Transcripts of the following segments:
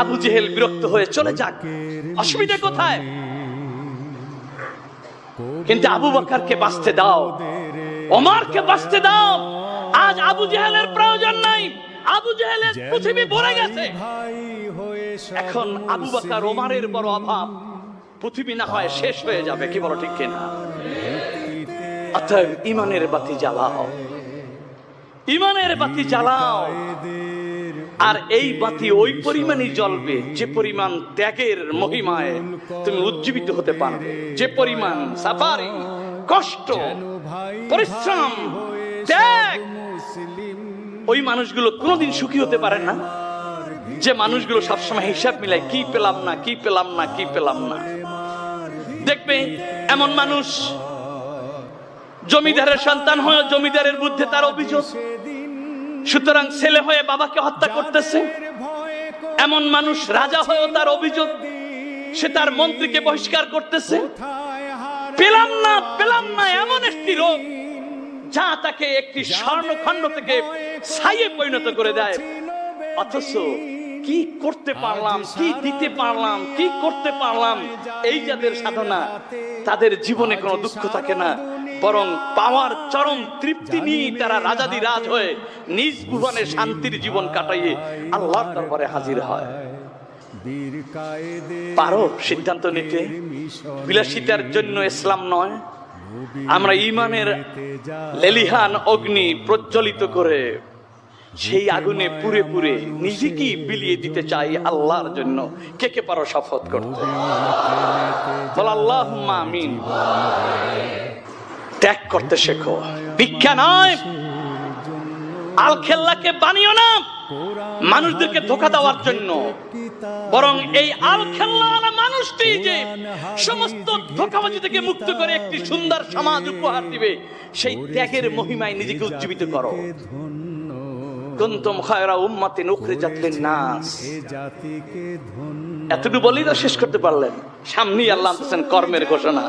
আবু জেহেল বিরক্ত হয়ে চলে যাক, অসুবিধা কোথায়? কিন্তু আবু বকরকে বাঁচতে দাও, ওমরকে বাঁচতে দাও। আজ আবু জেহেলের প্রয়োজন নাই, আবু জেহেলের পৃথিবী ভরে গেছে। এখন আবু বকর ওমরের বড় অভাব, পৃথিবী না হয় শেষ হয়ে যাবে, কি বলো ঠিক কিনা? অতএব ঈমানের বাতি জ্বালাও, ঈমানের বাতি জ্বালাও। আর এই বাতি ওই পরিমাণই জ্বলবে যে পরিমাণ ত্যাগের মহিমায় তুমি উজ্জীবিত হতে পারবে, যে পরিমাণ সাফারিং, কষ্ট, পরিশ্রম, ত্যাগ। ওই মানুষগুলো কোনোদিন সুখী হতে পারে না যে মানুষগুলো সবসময় হিসাব মিলায়, কি পেলাম না, কি পেলাম না, কি পেলাম না। দেখবে এমন মানুষ জমিদারের সন্তান হয়ে জমিদারের বিরুদ্ধে তার অভিযোগ, সুতরাং ছেলে হয়ে বাবাকে হত্যা করতেছে। এমন মানুষ রাজা হয়েও তার অভিযোগ, সে তার মন্ত্রীকে বহিষ্কার করতেছে। পেলাম না, পেলাম না এমন একটি রোগ যা তাকে একটি স্বর্ণখণ্ড থেকে ছাইয়ে পরিণত করে দেয়। অথচ কি করতে পারলাম, কি দিতে পারলাম, কি করতে পারলাম, এই যাদের সাধনা, তাদের জীবনে কোনো দুঃখ থাকে না, বরং পাওয়ার চরম তৃপ্তি নিয়ে তারা রাজাদিরাজ হয়ে নিজ ভুবনে শান্তির জীবন কাটাইয়ে আল্লাহর দরবারে হাজির হয়। পারো সিদ্ধান্ত নিতে, বিলাসিতার জন্য ইসলাম নয়। আমরা ঈমানের লেলিহান অগ্নি প্রজ্বলিত করে সেই আগুনে পুড়ে পুড়ে নিজেকে বিলিয়ে দিতে চাই আল্লাহর জন্য। কে কে পারো শপথ করতে? বল আল্লাহুম্মা আমিন। ত্যাগ করতে শেখো, ভিক্ষা নয়। আল খেল্লাকে বানিও না মানুষদেরকে ধোঁকা দেওয়ার জন্য, বরং এই আল খেল্লা মানুষটি যে সমস্ত ধোঁকাবাজি থেকে মুক্ত করে একটি সুন্দর সমাজ উপহার দিবে, সেই ত্যাগের মহিমায় নিজেকে উজ্জীবিত করো। কুনতুম খায়রা উম্মাতিন উখরিজাত লিন-নাস। এতটুকু বলেই তো শেষ করতে পারলেন? সামনেই আল্লাহ আনতেছেন কর্মের ঘোষণা,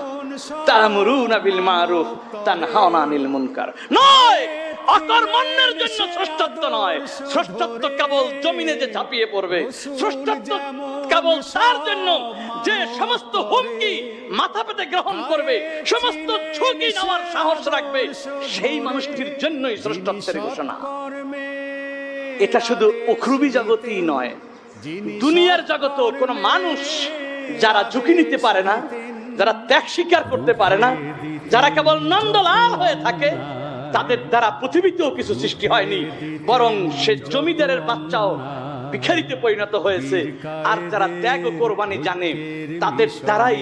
তা'মুরুনা বিল মারুফ তানহাউনা আনিল মুনকার। নয়, অকর্মণ্যের জন্য শ্রেষ্ঠত্ব নয়। শ্রেষ্ঠত্ব কেবল জমিনে যে ঝাঁপিয়ে পড়বে, শ্রেষ্ঠত্ব কেবল তার জন্য যে সমস্ত হুমকি মাথা পেতে গ্রহণ করবে, সমস্ত ঝুঁকি নেওয়ার সাহস রাখবে, সেই মানুষটির জন্যই শ্রেষ্ঠত্বের ঘোষণা। এটা শুধু উখরুবি জগতেই নয়, দুনিয়ার জগতেও কোন মানুষ যারা ঝুঁকি নিতে পারে না, যারা ত্যাগ স্বীকার করতে পারে না, যারা কেবল নন্দলাল হয়ে থাকে, তাদের দ্বারা পৃথিবীতেও কিছু সৃষ্টি হয়নি, বরং সে জমিদারের বাচ্চাও ভিখারিতে পরিণত হয়েছে। আর যারা ত্যাগ ও কোরবানি জানে, তাদের দ্বারাই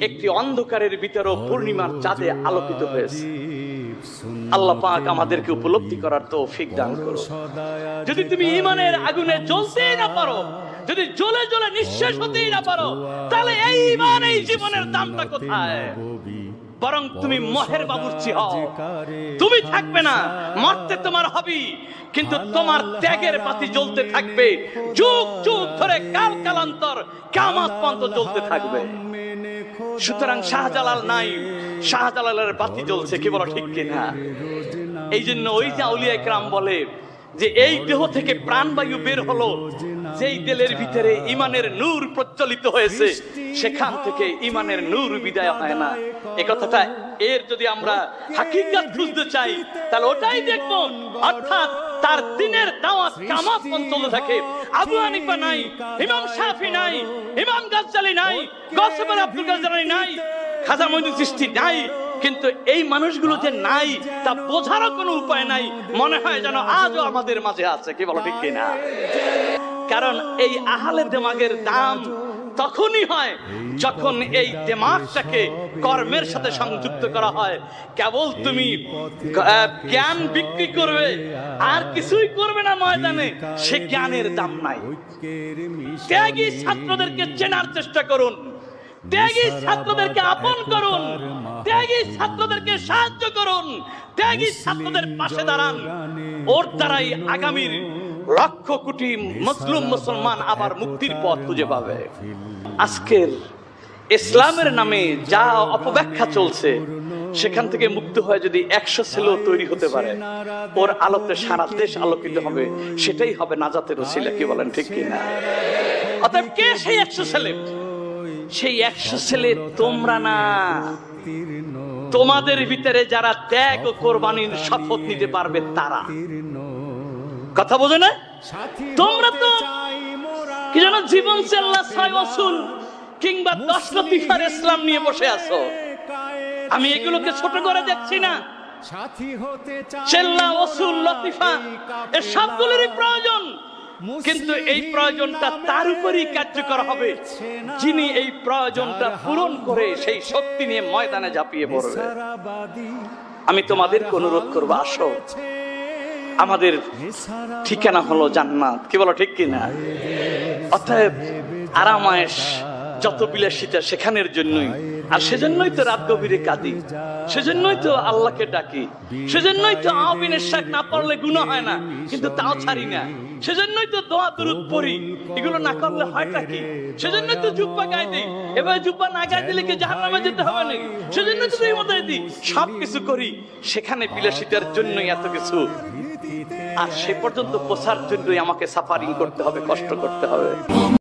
একটি অন্ধকারের ভিতরেও পূর্ণিমার চাঁদে আলোকিত হয়েছে। আল্লাহ পাক আমাদেরকে উপলব্ধি করার তৌফিক দান করো। যদি তুমি ঈমানের আগুনে জ্বলতেই না পারো, যদি জ্বলে জ্বলে নিঃশেষ হতেই না পারো, তাহলে এই ঈমান, এই জীবনের দামটা কোথায়? বরং তুমি মহের বাবুর্চি হও। তুমি থাকবে না, মরতে তোমার হবি, কিন্তু তোমার ত্যাগের বাতি জ্বলতে থাকবে, যুগ যুগ ধরে, কাল কালান্তর, কিয়ামত পর্যন্ত জ্বলতে থাকবে। সুতরাং শাহজালাল নাই, শাহজালালের বাতি জ্বলছে, কি বলো ঠিক কিনা? এই জন্য ওই যে আউলিয়া ইকরাম বলে যে এই দেহ থেকে প্রাণবায়ু বের হলো, যেই দিলের ভিতরে ঈমানের নূর প্রজ্বলিত হয়েছে, সেখান থেকে ঈমানের নূর বিদায় হয় না। এই কথাটা, এর যদি আমরা হাকিকত বুঝতে চাই, তাহলে ওটাই দেখব। অর্থাৎ তার দিনের দাওয়াত কিয়ামত পর্যন্ত থাকে। আবু হানিফা নাই, ইমাম শাফি নাই, ইমাম গাজ্জালি নাই, গৌসুল আব্দুল গাজ্জালি নাই, খাজা মঈনুদ্দিন চিশতি নাই, কিন্তু এই মানুষগুলো যে নাই তা বোঝারও কোনো উপায় নাই। মনে হয় যেন আজও আমাদের মাঝে আছে, কি বলো ঠিক কিনা? কারণ এই আহলে দেমাগের দাম তখনই হয় যখন এই দিমাগটাকে কর্মের সাথে সংযুক্ত করা হয়। কেবল তুমি জ্ঞান বিক্রি করবে আর কিছুই করবে না ময়দানে, সে জ্ঞানের দাম নাই। ত্যাগী ছাত্রদেরকে চেনার চেষ্টা করুন, ত্যাগী ছাত্রদেরকে আপন করুন, ত্যাগী ছাত্রদেরকে সাহায্য করুন, ত্যাগী ছাত্রদের পাশে দাঁড়ান। ওর দ্বারাই আগামীর লক্ষ কোটি মুসলিম মুসলমান আবার মুক্তির পথ খুঁজে পাবে। আজকের ইসলামের নামে যা অপব্যাখ্যা চলছে, সেখান থেকে মুক্ত হয়ে যদি 100 ছেলেও তৈরি হতে পারে, ওর আলোতে সারা দেশ আলোকিত হবে, সেটাই হবে নাজাতের ওসিলা। কি বলেন ঠিক কি না? অতএব কে সেই 100 ছেলে? সেই 100 ছেলে তোমরা না, তোমাদের ভিতরে যারা ত্যাগ ও কোরবানির শপথ নিতে পারবে তারা। কথা বোঝো না? তোমরা তো কি যেন জীবন চেল্লা 6 ওসুল কিংবা 10 লতিফার ইসলাম নিয়ে বসে আছো। আমি এগুলোকে ছোট করে দেখছি না। চেল্লা ওসুল লতিফা এ সবগুলোরই প্রয়োজন, কিন্তু এই প্রয়োজনটা তার উপরই কার্যকর হবে যিনি এই প্রয়োজনটা পূরণ করে সেই শক্তি নিয়ে ময়দানে ঝাঁপিয়ে পড়বে। আমি তোমাদেরকে অনুরোধ করবো, আসো, আমাদের ঠিকানা হলো জান্নাত। কি বলো ঠিক কিনা? অতএব আরামায়েশ যত বিলাসিতা সেখানের জন্যই, আর সেজন্যই তো রাত গভীরে কাঁদি, সেজন্যই তো আল্লাহকে ডাকি, সেজন্যই তো আওয়াবিনের শাক না পড়লে গুনাহ হয় না কিন্তু তাও ছাড়ি না, সেজন্যই তো দোয়া দুরূদ পড়ি, এগুলো না করলে হয়টা কি? সেজন্যই তো জুব্বা গায়ে দিই, এবার জুব্বা না গায়ে দিলে কি জাহান্নামে যেতে হবে নাকি? সেজন্যই তো এই মতো দিই, সব কিছু করি, সেখানে বিলাসিতার জন্যই এত কিছু। আর সে পর্যন্ত পৌঁছার জন্যই আমাকে সাফারিং করতে হবে, কষ্ট করতে হবে।